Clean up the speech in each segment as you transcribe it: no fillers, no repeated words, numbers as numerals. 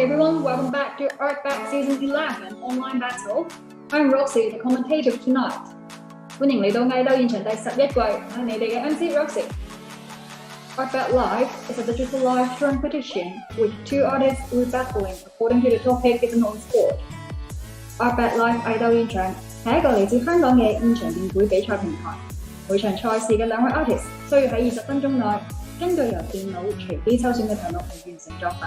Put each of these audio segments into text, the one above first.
Hi everyone, welcome back to ARTBAT Season 11 Online Battle. I'm Roxy, the commentator tonight. 歡迎嚟到藝鬥現場第11季，我係你哋嘅 MC Roxy. ARTBAT Live is a digital live competition with two artists battling according to the topic given on sport. ARTBAT Live 藝鬥現場係一個嚟自香港嘅現場電繪比賽平台。每場賽事嘅兩位 artist 需要喺20分鐘內根據由電腦隨機抽選嘅題目嚟完成作品。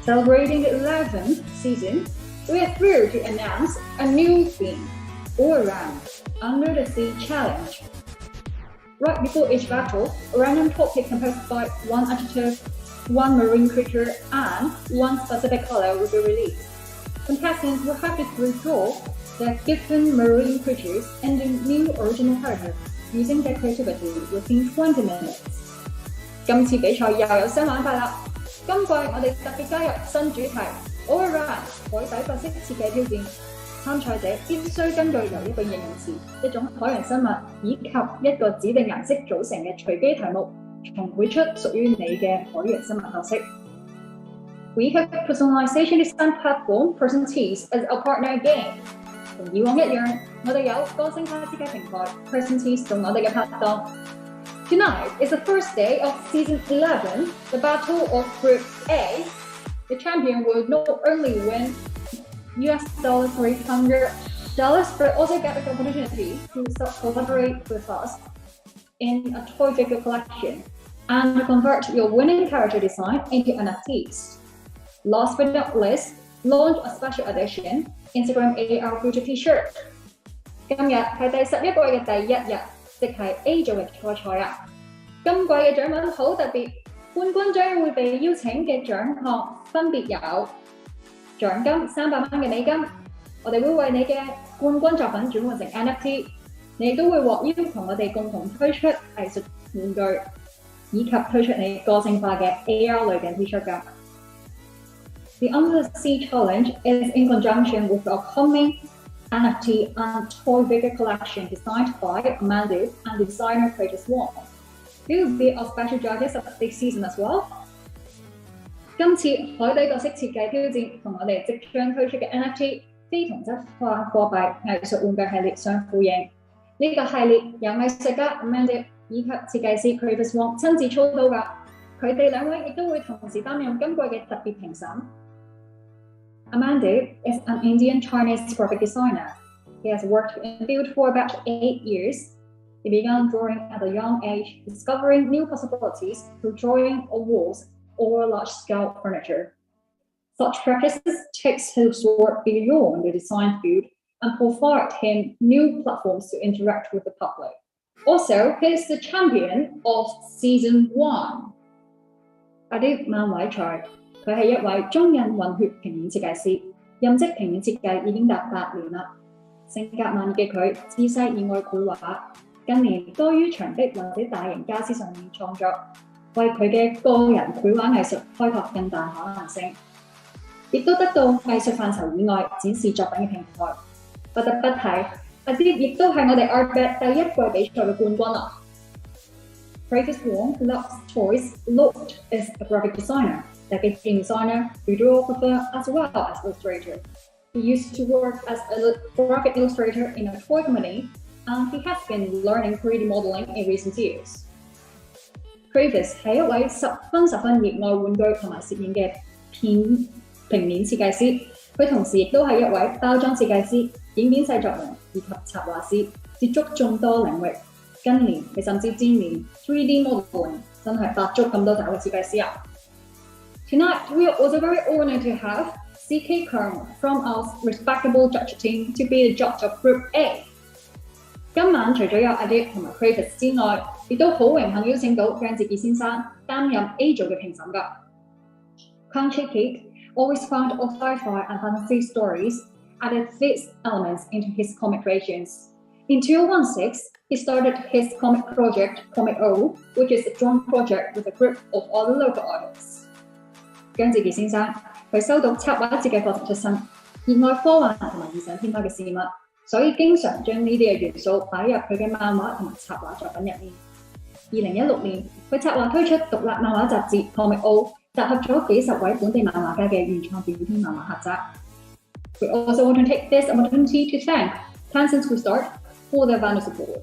Celebrating the 11th season, we are thrilled to announce a new theme, all around Under the Sea Challenge. Right before each battle, a random topic composed by one adjective, one marine creature, and one specific color will be released. Contestants will have to redraw their given marine creatures and the new original character using their creativity within 20 minutes. 今次比賽又有新玩法啦！今季我哋特別加入新主題 All Around 海底角色設計挑戰。參賽者必須根據由一個形容詞、一種海洋生物以及一個指定顏色組成嘅隨機題目，重繪出屬於你嘅海洋生物角色。We have personalization design platform Persontees as our partner again。同以往一樣，我哋有個性化設計平台 Persontees 做我哋嘅拍檔。Tonight is the first day of Season 11, the Battle of Group A. The champion will not only win $300, but also get the opportunity to collaborate with us in a toy figure collection and convert your winning character design into NFTs. Last but not least, launch a special edition Instagram AR Future T-shirt. 今日係第11季嘅第一日。即係 A 組嘅初賽啊！今季嘅獎品好特別，冠軍將會被邀請嘅獎項分別有獎金300蚊嘅美金，我哋會為你嘅冠軍作品轉換成 NFT， 你亦都會獲邀同我哋共同推出藝術玩具，以及推出你個性化嘅 AR 類嘅 T-shirt 㗎。The Under the Sea Challenge is in conjunction with the upcoming NFT and toy figure collection designed by Amanda and designer Shoon. They will be our special judges of this season as well. 今次海底角色設計挑戰同我哋即將推出嘅 NFT 非同質化貨幣藝術玩具系列相呼應。呢個系列由藝術家 Amanda 以及設計師 Shoon 親自操刀㗎，佢哋兩位亦都會同時擔任今季嘅特別評審。Amanda is an Indian Chinese graphic designer. He has worked in the field for about 8 years. He began drawing at a young age, discovering new possibilities through drawing on walls or large-scale furniture. Such practices takes his work beyond the design field and provide him new platforms to interact with the public. Also, he is the champion of Season 1. Adib Manwai佢係一位中印混血平面設計師，任職平面設計已經達8年啦。性格慢熱嘅佢，自細熱愛繪畫，近年多於牆壁或者大型傢俬上面創作，為佢嘅個人繪畫藝術開拓更大可能性，亦都得到藝術範疇以外展示作品嘅平台。不得不提，阿啲亦都係我哋 ARTBAT 第一季比賽嘅冠軍啦。Shoon loves toys, looked as a graphic designer. Like a game designer, videographer, as well as illustrator. He used to work as a graphic illustrator in a toy company, and he has been learning 3D modeling in recent years. Travis 係一位十分熱愛玩具同埋攝影嘅平面設計師，佢同時亦都係一位包裝設計師、影片製作人以及插畫師，接觸眾多領域。近年佢甚至沾連 3D modeling， 真係百足咁多爪嘅設計師啊！ Tonight, we are also very honored to have CK Kern from our respectable judge team to be the judge of Group A. 今晚除咗有 Adib 同埋 Travis 之外，亦都好榮幸邀請到姜志傑先生擔任 A 組嘅評審㗎。Country Kid always found of sci-fi and fantasy stories, added these elements into his comic creations. In 2016, he started his comic project, Comic O, which is a joint project with a group of other local artists. 姜志傑先生，佢修讀插畫設計課程出身，熱愛科幻同埋異想天開嘅事物，所以經常將呢啲嘅元素擺入佢嘅漫畫同埋插畫作品入面。2016年，佢策劃推出獨立漫畫雜誌《Comic O》，集合咗幾十位本地漫畫家嘅原創短篇漫畫合集。We also want to take this opportunity to thank Tencent Restart for their vendor support。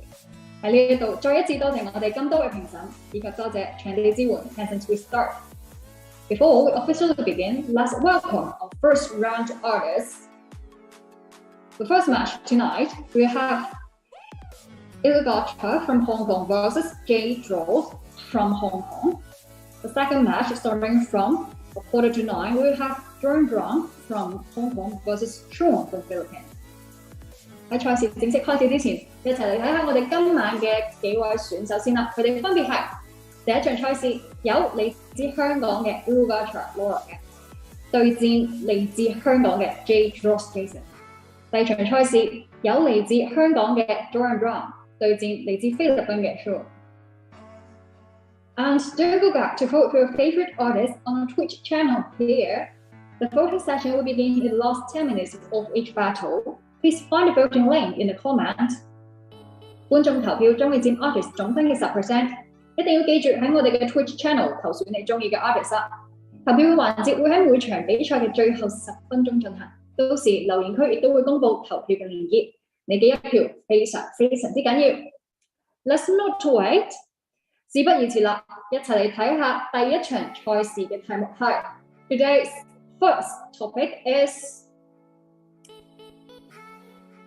喺呢一度再一次多謝我哋咁多位評審，以及多謝場地支援 Tencent Restart。Before we officially begin, let's welcome our first round artists. The first match tonight, we have IlluGacha from Hong Kong versus JayDraws from Hong Kong. The second match, starting from 8:45, we have JayDraws from Hong Kong versus Shoon from Philippines. 喺賽事正式開始之前，一齊嚟睇下我哋今晚嘅幾位選手先啦。佢哋分別係第一場賽事有嚟自香港嘅 IlluGacha Laura 嘅對戰嚟自香港嘅 JayDraws Jason。第二場賽事有嚟自香港嘅 JayDraws 對戰嚟自菲律賓嘅 Shoon。And don't forget to vote for your favorite artist on our Twitch channel here. The voting session will begin in the last 10 minutes of each battle. Please find the voting link in the comment. 觀眾投票將會佔 artist 總分嘅 10%， 一定要記住喺我哋嘅 Twitch channel 投選你中意嘅 artist 啦。投票嘅環節會喺每場比賽嘅最後10分鐘進行，到時留言區亦都會公佈投票嘅連結。你嘅一票非常之緊要。Let's not wait， 事不宜遲啦，一齊嚟睇下第一場賽事嘅題目係 Today's first topic is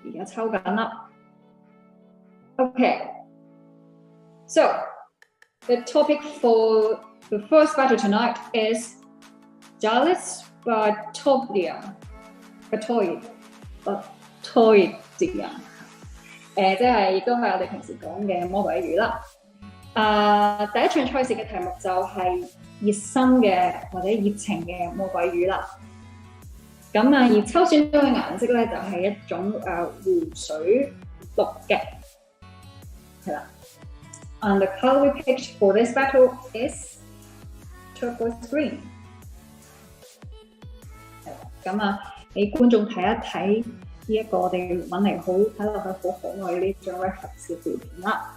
而家抽緊啦。Okay, so the topic for the first battle tonight is Jealous Batodia， 即係亦都係我哋平時講嘅魔鬼魚啦。第一場賽事嘅題目就係熱心嘅或者熱情嘅魔鬼魚啦。咁而抽選咗嘅顏色咧就係一種湖水綠嘅，係啦。And the color we picked for this battle is turquoise green。係啦，咁俾觀眾睇一睇呢一個我哋揾嚟睇落去好可愛嘅呢張 reference 嘅照片啦。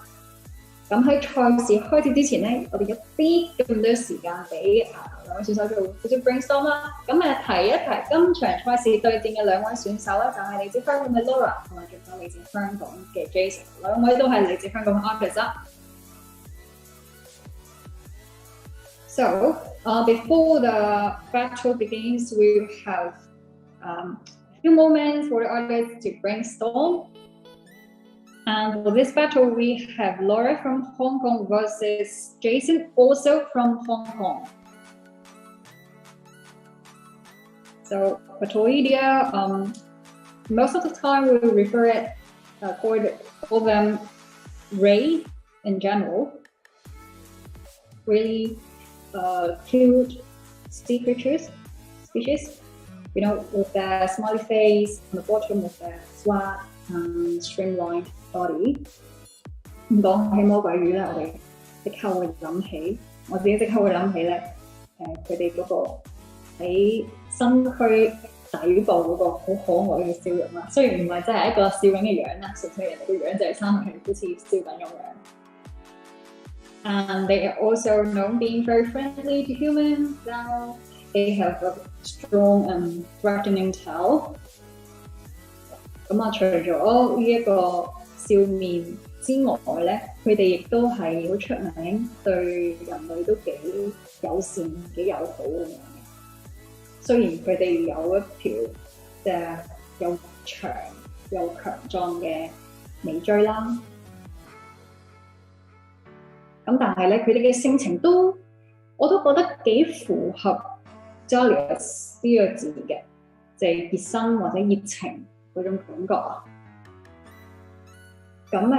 咁喺賽事開始之前咧，我哋有啲咁多時間俾兩位選手做少少 brainstorm 啦。咁提一提今場賽事對戰嘅兩位選手咧，就係嚟自香港嘅 Laura 同埋仲有嚟自香港嘅 Jason， 兩位都係嚟自香港嘅 artist 啦。So, before the battle begins, we have a few moments for the artists to brainstorm. And for this battle, we have Laura from Hong Kong versus Jason, also from Hong Kong. So, Patoidia, most of the time we refer it, call them Ray in general. Really cute sea creatures, species, you know, with the smiley face on the bottom with the flat and streamlined body。講起魔鬼魚咧，我哋即刻會諗起，我自己即刻會諗起咧，佢哋嗰個喺身軀底部嗰個好可愛嘅笑容啦。雖然唔係真係一個笑緊嘅樣啦，純粹人哋個樣就係生落去好似笑緊咁樣。And they are also known being very friendly to humans. Now they have a strong and threatening tail. 咁除咗呢一個笑面之外咧，佢哋亦都係好出名，對人類都幾友善、幾友好咁樣嘅。雖然佢哋有一條又長又強壯嘅尾椎啦。咁但係咧，佢哋嘅性情我都覺得幾符合 jealous 呢個字嘅，就係熱心或者熱情嗰種感覺啊。咁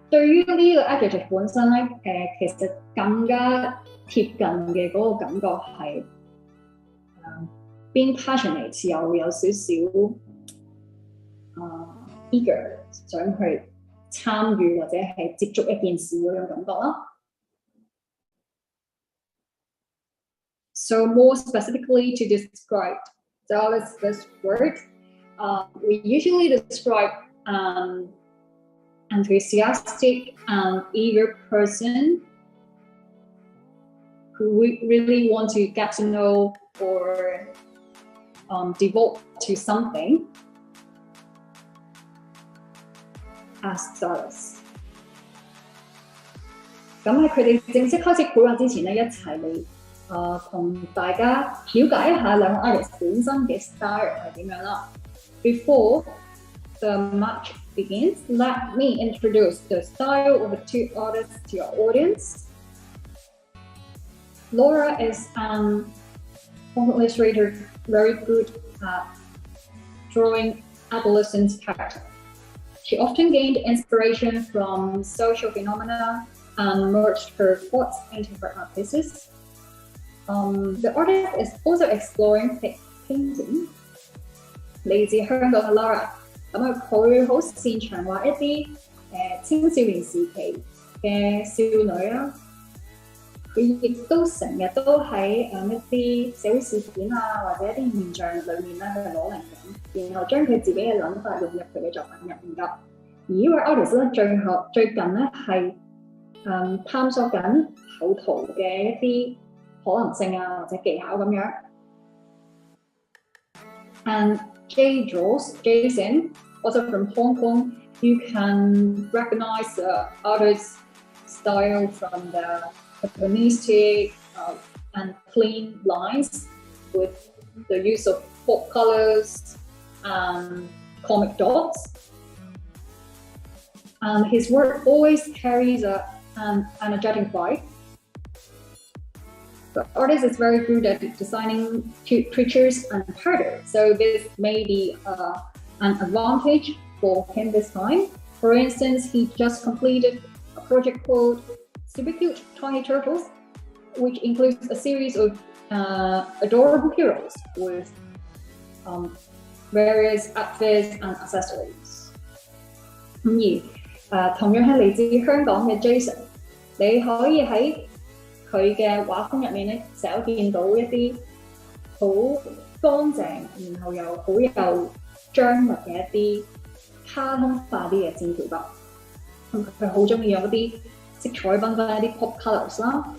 對於呢個 adjective 本身咧，其實更加貼近嘅嗰個感覺係being passionate， 又有少少eager 想去參與或者係接觸一件事嗰種感覺啦。So more specifically to describe jealous this word, we usually describe enthusiastic and eager person who really want to get to know or devote to something as stylists。咁喺佢哋正式開始繪畫之前咧，一齊嚟同大家了解一下兩個 artist 本身嘅 style 係點樣啦。Before the match begins, let me introduce the style of the two artists to your audience. Laura is an illustrator very good at drawing adolescent characters. She often gained inspiration from social phenomena and merged her thoughts into her art pieces. The artist is also exploring painting. 嚟自香港嘅 Laura， 佢好擅長畫一啲青少年時期嘅少女啦。佢亦都成日都喺一啲社會事件啊，或者一啲現象裏面咧去攞靈感，然後將佢自己嘅諗法用入佢嘅作品入面㗎。而呢位 artist 咧，最近咧係探索緊構圖嘅一啲可能性啊，或者技巧咁樣。And JayDraws, Jason, also from Hong Kong, you can recognize the artist's style from the urbanistic and clean lines with the use of pop colors and comic dots. And his work always carries an energetic vibe. The artist is very good at designing cute creatures and characters, so this may be an advantage for him this time. For instance, he just completed a project called Super Cute Tiny Turtles, which includes a series of adorable heroes with various outfits and accessories. 同樣係嚟自香港嘅 Jason， 你可以喺佢嘅畫風入面咧，成日見到一啲好乾淨，然後又好有張力嘅一啲卡通化啲嘅線條筆。佢好中意用一啲色彩繽紛一啲 pop colours 啦，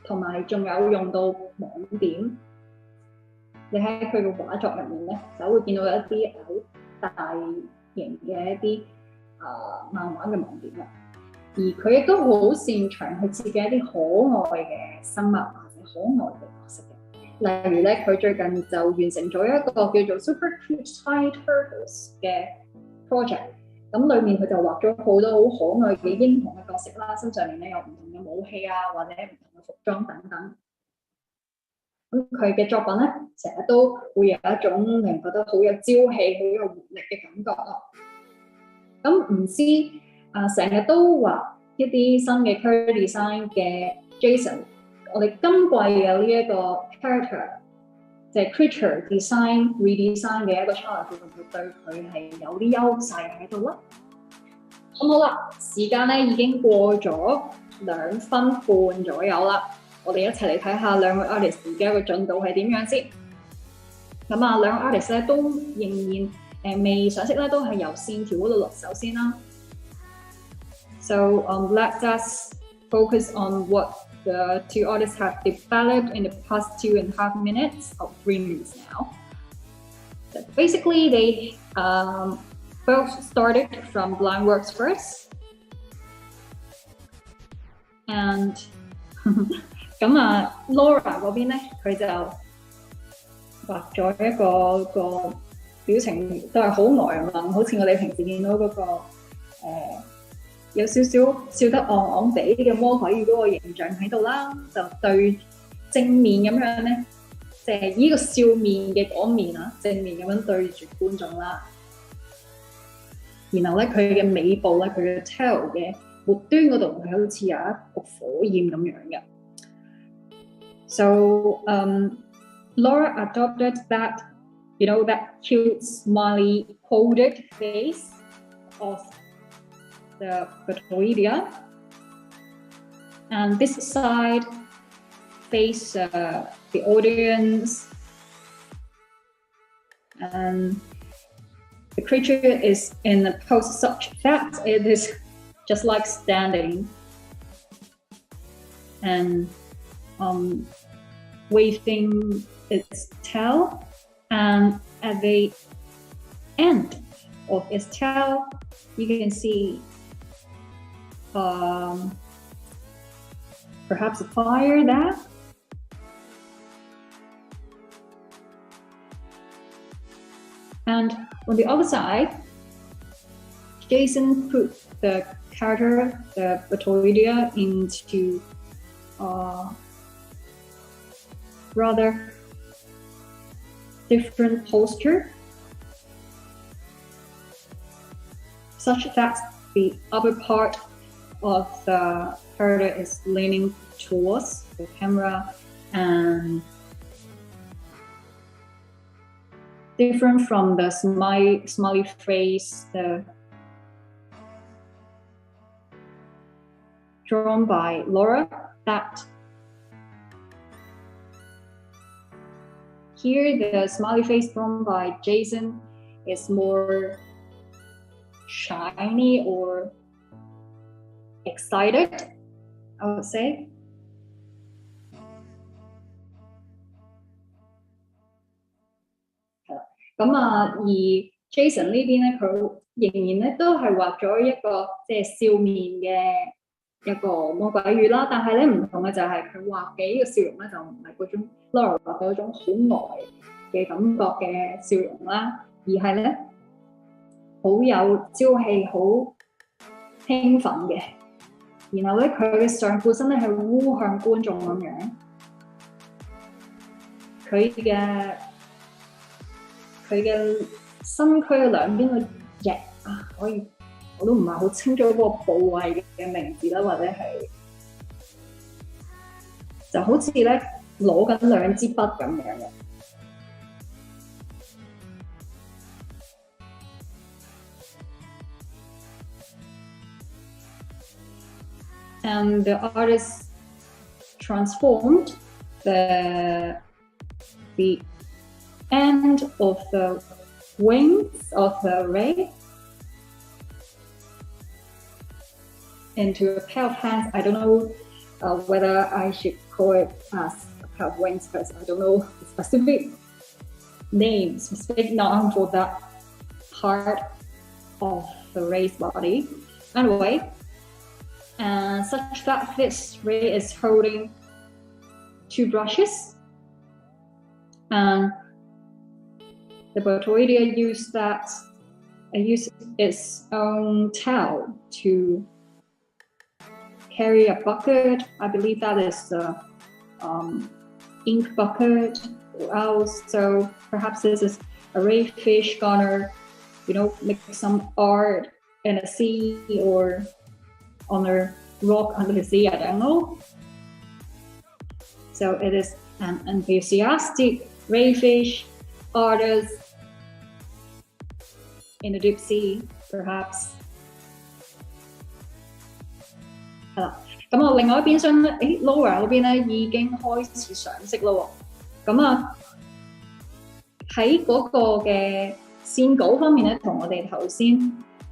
同埋仲有用到網點。你喺佢嘅畫作入面咧，就會見到一啲好大型嘅一啲漫畫嘅網點啦。而佢亦都好擅長去設計一啲可愛嘅生物或者可愛嘅角色嘅。例如咧，佢最近就完成咗一個叫做 Super Cute Tiny Turtles 嘅 project。咁裏面佢就畫咗好多好可愛嘅英雄嘅角色啦，身上面咧有唔同嘅武器啊，或者唔同嘅服裝等等。咁佢嘅作品咧，成日都會有一種令人覺得好有朝氣、好有活力嘅感覺咯。咁唔知成日都畫一啲新嘅 character design 嘅 Jason， 我哋今季有呢一個 character 就係 creature design redesign 嘅一個 challenge， 會唔會對佢係有啲優勢喺度啦？咁好啦，時間咧已經過咗2分半左右啦，我哋一齊嚟睇下兩個 artist 而家嘅進度係點樣先。咁兩個 artist 咧都仍然未上色咧，都係由線條嗰度落手先啦。So let us focus on what the two artists have developed in the past 2.5 minutes or 3 minutes now. So basically, they both started from blind works first, and 咁Laura 嗰邊咧，佢就畫咗一個表情都係好呆萌，好似我哋平時見到嗰個有少少笑得昂昂地嘅魔鬼魚嗰個形象喺度啦，就對正面咁樣咧，即係呢個笑面嘅嗰面啊，正面咁樣對住觀眾啦。然後咧，佢嘅尾部咧，佢嘅 tail 嘅末端嗰度係好似有一個火焰咁樣嘅。So Laura adopted that, that cute, smiley, folded face of the Victoria, and this side face the audience, and the creature is in a pose such that it is just like standing. and waving its tail, and at the end of its tail, you can see perhaps a fire there. And on the other side, Jason put the character, the Batoidia, into rather different posture, such that the upper part of the character is leaning towards the camera and different from the smiley face drawn by Laura. That here the smiley face drawn by Jason is more shiny or excited, I would say.而 Jason 呢邊咧，佢仍然咧都係畫咗一個即係笑面嘅一個魔鬼魚啦，但係咧唔同嘅就係佢畫嘅呢個笑容咧就唔係嗰種 Laura 畫嗰種好呆嘅感覺嘅笑容啦，而係咧好有朝氣、好興奮嘅。然後咧佢嘅上半身咧係烏向觀眾咁樣，佢嘅身軀嘅兩邊嘅翼啊，我都唔係好清楚嗰個部位嘅名字啦，或者係就好似咧攞緊兩支筆咁樣嘅。And the artist transformed the end of the wings of the ray into a pair of hands. I don't know whether I should call it as a pair of wings because I don't know the specific name, specific noun for that part of the ray's body. Anyway, such that this ray is holding two brushes, and the Batoidia used its own tail to carry a bucket. I believe that is the ink bucket or else. So perhaps this is a ray fish gonna, make some art in a sea or on a rock under the sea, I don't know. So it is an enthusiastic ray fish artist in the deep sea, perhaps. 係啦，咁我另外一邊廂咧，Laura 嗰邊咧已經開始上色咯喎。咁啊喺嗰個嘅線稿方面咧，同我哋頭先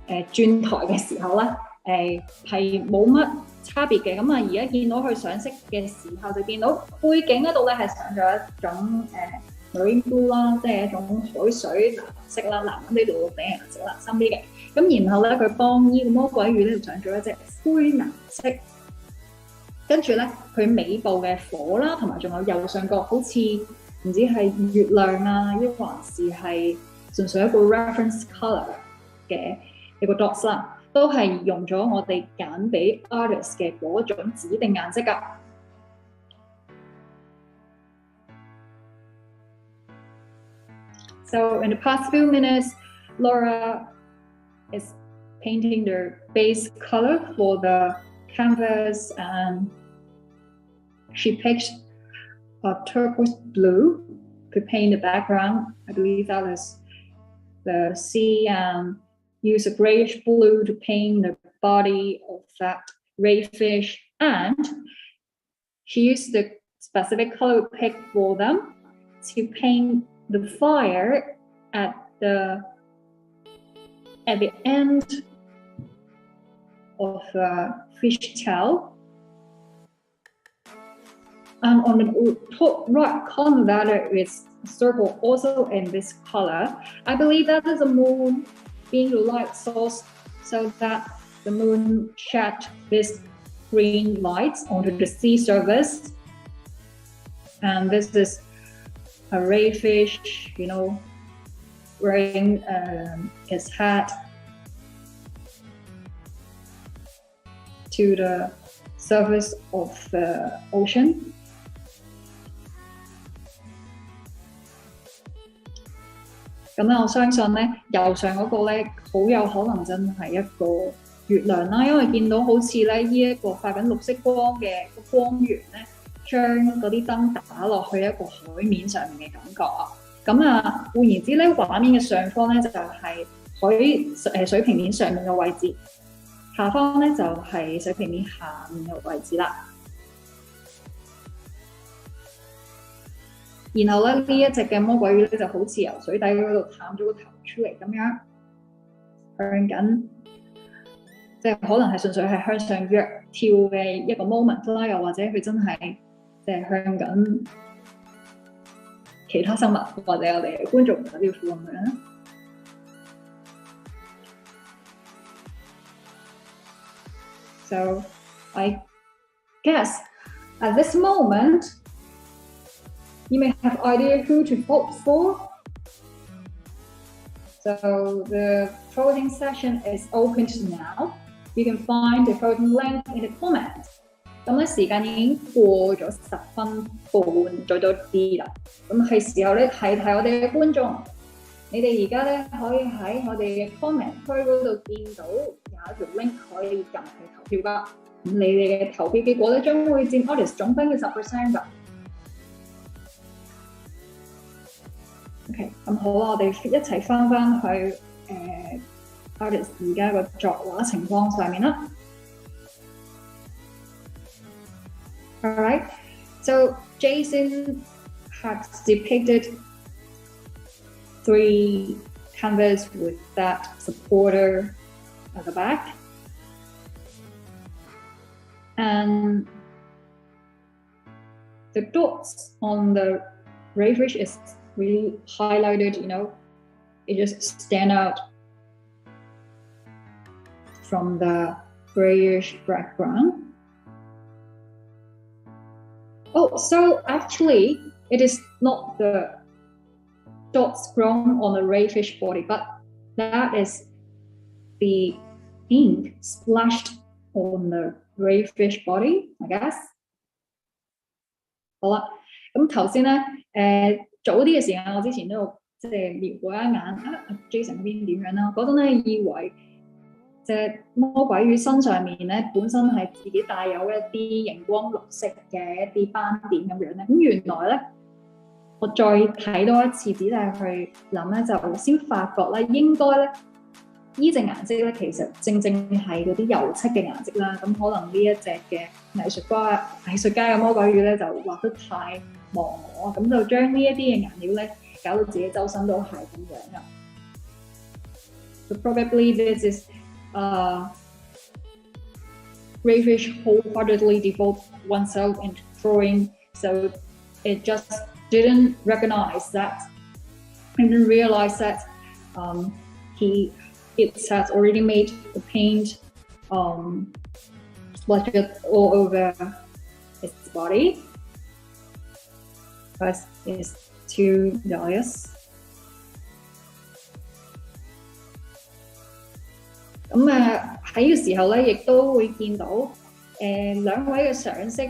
轉台嘅時候咧，係冇乜差別嘅。咁啊，而家見到佢上色嘅時候，就見到背景嗰度咧係上咗一種marine blue 啦，即係一種海水藍色啦，藍啲綠綠地顏色啦，深啲嘅。咁然後咧，佢幫呢個魔鬼魚咧就上咗一隻灰藍色，跟住咧佢尾部嘅火啦，同埋仲有右上角好似唔知係月亮啊，抑或是係純粹一個 reference colour 嘅一個 dots 啦，都係用咗我哋揀俾 artist 嘅嗰種指定顏色㗎。So in the past few minutes, Laura is painting the base color for the canvas, and she picked a turquoise blue to paint the background. I believe that is the sea, and use a grayish blue to paint the body of that ray fish, and she used the specific color picked for them to paint the fire at the end of the fish tail. And on the top right corner, there is a circle also in this color. I believe that is the moon being the light source, so that the moon shed this green light onto the sea surface. And this is a ray fish, you know, wearing its hat to the surface of the ocean. 咁咧，我相信咧，右上嗰個咧，好有可能真係一個月亮啦，因為見到好似咧呢一個發緊綠色光嘅光源咧，將嗰啲燈打落去一個海面上面嘅感覺啊。咁啊，換言之咧，畫面嘅上方咧就係水平面上面嘅位置，下方咧就係水平面下面嘅位置啦。然後咧呢一隻嘅魔鬼魚咧就好似由水底嗰度探咗個頭出嚟咁樣，向緊，即係可能係純粹係向上躍跳嘅一個 moment 啦，又或者佢真係即係向緊其他生物或者我哋觀眾打招呼咁樣。So I guess at this moment, you may have idea who to vote for. So the voting session is opened now. You can find the voting link in the comment. 咁咧時間已經過咗10分半，再多啲啦。咁係時候咧睇睇我哋嘅觀眾，你哋而家咧可以喺我哋嘅 comment 區嗰度見到有一條 link 可以撳去投票㗎。咁你哋嘅投票結果咧將會佔 Artist 總分嘅10% 㗎。OK， 咁好啦，我哋一齊翻去Artist 而家個作畫情況上面啦。Alright, so Jason had depicted 3 canvas with that supporter at the back. And the dots on the rayfish is really highlighted, you know, it just stand out from the grayish background. Oh, so actually, it is not the dots drawn on the rayfish body, but that is the ink splashed on the rayfish body, I guess. 好啦，咁頭先咧，早啲嘅時間，我之前都有即係瞄過一眼Jason 嗰邊點樣啦。嗰陣咧以為隻魔鬼魚身上面咧本身係自己帶有一啲熒光綠色嘅一啲斑點咁樣咧，咁原來咧我再睇多一次仔細去諗咧，就先發覺咧應該咧呢隻顏色咧其實正係嗰啲油漆嘅顏色啦。咁可能呢一隻嘅藝術家嘅魔鬼魚咧就畫得太忘我，咁就將呢一啲嘅顏料咧搞到自己周身都係咁樣噶。So probably this is rayfish wholeheartedly devote oneself into drawing, so it just didn't recognize that, didn't realize that it has already made the paint splattered all over its body, because it's too joyous. 咁喺呢個時候咧，亦都會見到兩位嘅上色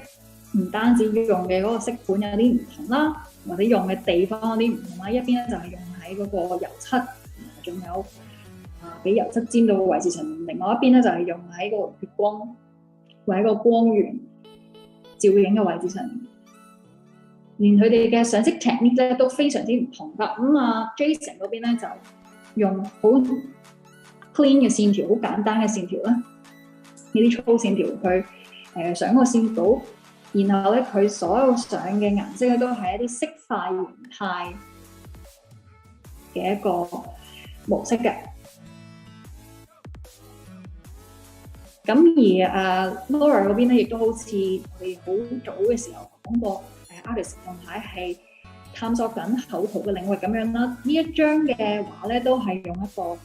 唔單止用嘅嗰個色盤有啲唔同啦，或者用嘅地方有啲唔同啦。一邊咧就係用喺嗰個油漆，仲有俾油漆沾到嘅位置上面；另外一邊咧就係用喺個月光或者個光源照影嘅位置上面。連佢哋嘅上色 technique 咧都非常之唔同㗎。咁Jason 嗰邊咧就用好clean 嘅線條，好簡單嘅線條啦，呢啲粗線條佢上個線稿，然後咧佢所有上嘅顏色咧都係一啲色塊形態嘅一個模式嘅。咁而Laura 嗰邊咧亦都好似我哋好早嘅時候講過artist 狀態係探索緊口圖嘅領域咁樣啦。呢一張嘅畫咧都係用一個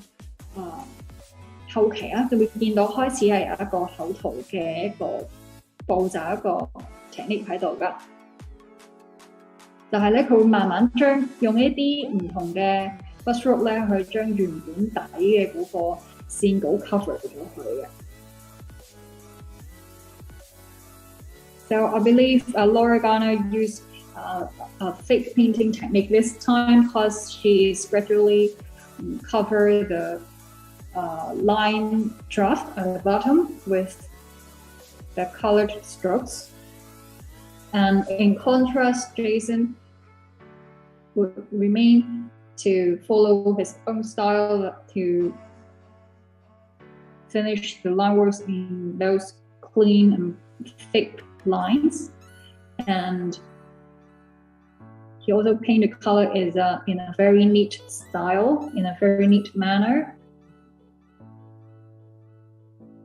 後期啊，你會見到開始係有一個口圖嘅一個步驟一個 technique 喺度㗎。但係咧，佢會慢慢用一啲唔同嘅 brushstroke 咧，去將原本底嘅嗰個線稿 cover 咗佢嘅。So I believe Laura Garner used a fake painting technique this time because she is gradually cover the line draft at the bottom with the colored strokes. And in contrast, Jason would remain to follow his own style to finish the line works in those clean and thick lines. And he also painted the color in a very neat style, in a very neat manner.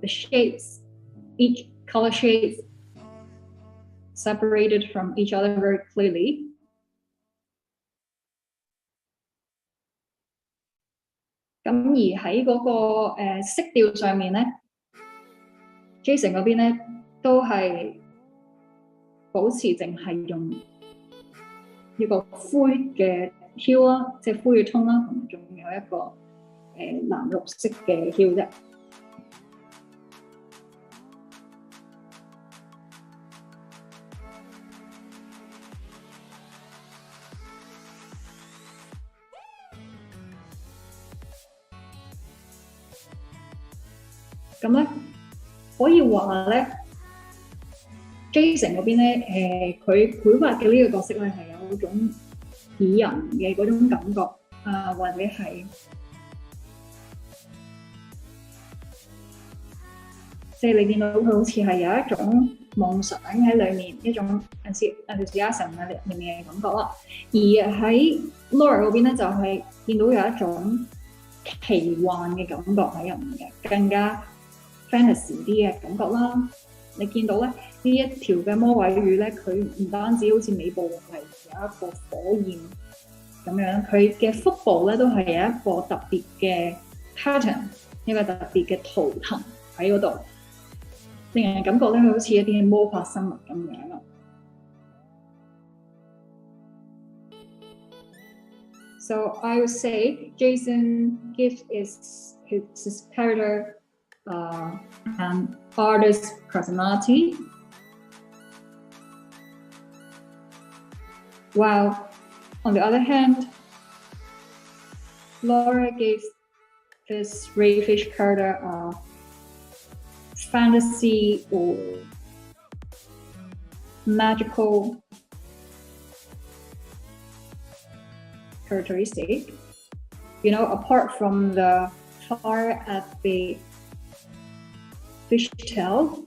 The shades, each color shades separated from each other very clearly. 咁而喺嗰個色調上面咧 ，Jason 嗰邊咧都係保持淨係用一個灰嘅 hue 啦，即係灰嘅 tone 啦，同埋仲有一個藍綠色嘅 hue 啫。咁咧可以話咧 ，Jason 嗰邊咧，佢繪畫嘅呢個角色咧係有種擬人嘅嗰種感覺啊，或者係即係你見到佢好似係有一種夢想喺裏面，一種 enthusiasm 喺裏面嘅感覺啦。而喺 Laura 嗰邊咧就係見到有一種奇幻嘅感覺喺入面嘅，更加 fantasy 啲嘅感覺啦。你見到咧呢一條嘅魔鬼魚咧，佢唔單止好似尾部係有一個火焰咁樣，佢嘅腹部咧都係有一個特別嘅 pattern， 一個特別嘅圖騰喺嗰度，令人感覺咧佢好似一啲魔法生物咁樣啊。So I would say Jason gives his character an artist's personality, while on the other hand, Laura gives this rayfish character a fantasy or magical characteristic. You know, apart from the fire at the fish tail,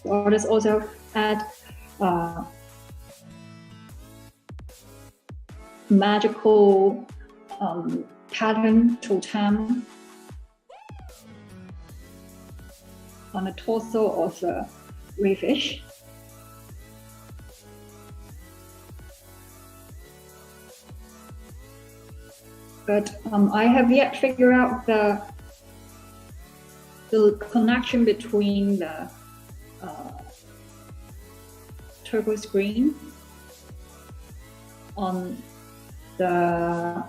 the artist also add magical pattern totem on the torso of the rayfish. But I have yet to figure out the connection between the turquoise green on the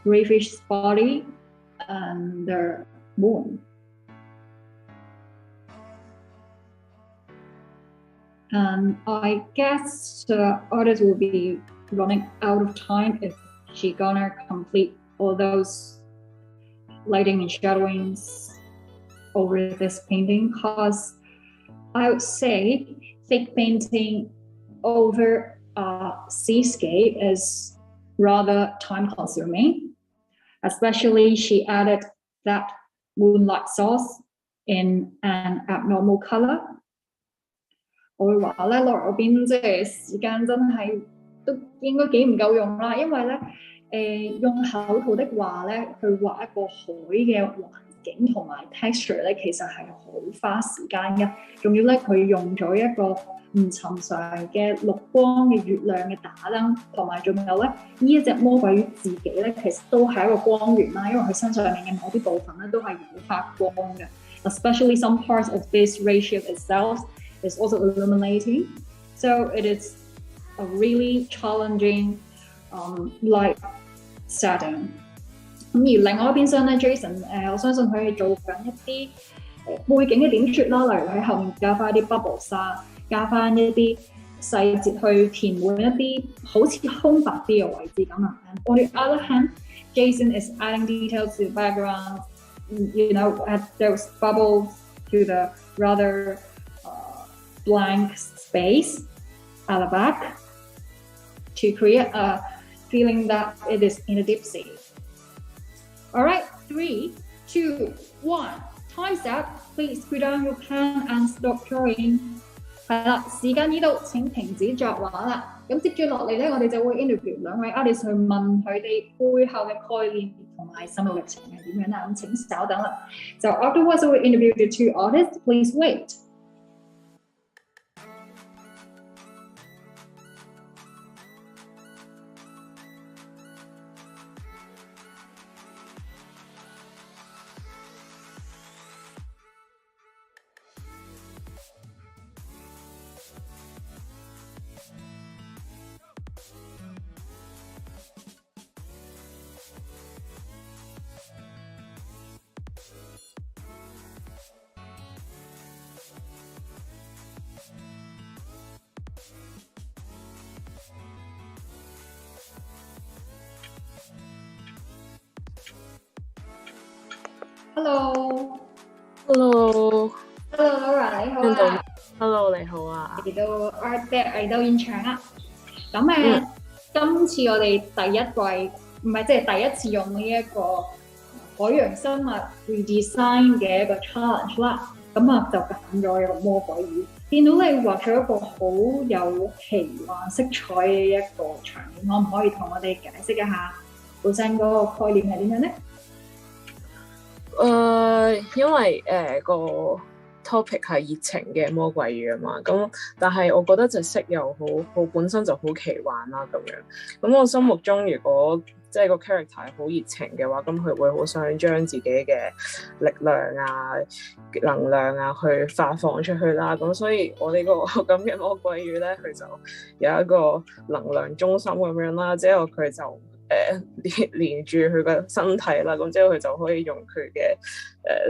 rayfish's body and the moon. And I guess the artist will be running out of time if she gonna complete all those lighting and shadowings over this painting, because I would say fake painting over a seascape is rather time consuming, especially she added that moonlight source in an abnormal color. 我會話咧 ，Laura 嗰邊即係時間真係都應該幾唔夠用啦，因為咧用口圖的話咧，去畫一個海嘅環境同埋 texture 咧，其實係好花時間嘅。仲要咧佢用咗一個唔尋常嘅綠光嘅月亮嘅打燈，同埋仲有咧呢一隻魔鬼魚自己咧，其實都係一個光源啦，因為佢身上面嘅某啲部分咧都係有發光嘅。Especially some parts of this ray shape itself is also illuminating. So it is a really challenging light setting. 咁而另外一邊廂咧 ，Jason 我相信佢係做緊一啲背景嘅點綴啦，例如喺後面加翻啲 bubbles 啊，加翻一啲細節去填滿一啲好似空白啲嘅位置咁啊。On the other hand, Jason is adding details to the background, you know, add those bubbles to the rather blank space at the back to create a feeling that it is in a deep sea. Alright, 3, 2, 1, time's up. Please put down your pen and stop drawing. 係啦，時間呢度請停止作畫啦。咁接住落嚟咧，我哋就會 interview 兩位 artist 去問佢哋背後嘅概念同埋心路歷程係點樣啦。咁請稍等啦。So afterwards, we will interview the two artists. Please wait. Hello, Laura 你好啊。Hello 你好啊。嚟到 ARTBAT 嚟到現場啦。咁今次我哋第一季唔係即係第一次用呢一個海洋生物 redesign 嘅一個 challenge 啦。咁就揀咗一個魔鬼魚。見到你畫咗一個好有奇幻色彩嘅一個場面，可唔可以同我哋解釋一下本身嗰個概念係點樣咧？因為個 topic 係熱情嘅魔鬼魚啊嘛，咁但係我覺得隻色又好本身就好奇幻啦咁樣。咁我心目中如果即係個 character 係好熱情嘅話，咁佢會好想將自己嘅力量啊、能量啊去發放出去啦。咁所以我哋個咁嘅魔鬼魚咧，佢就有一個能量中心咁樣啦，之後佢就連住佢個身體啦，咁之後佢就可以用佢嘅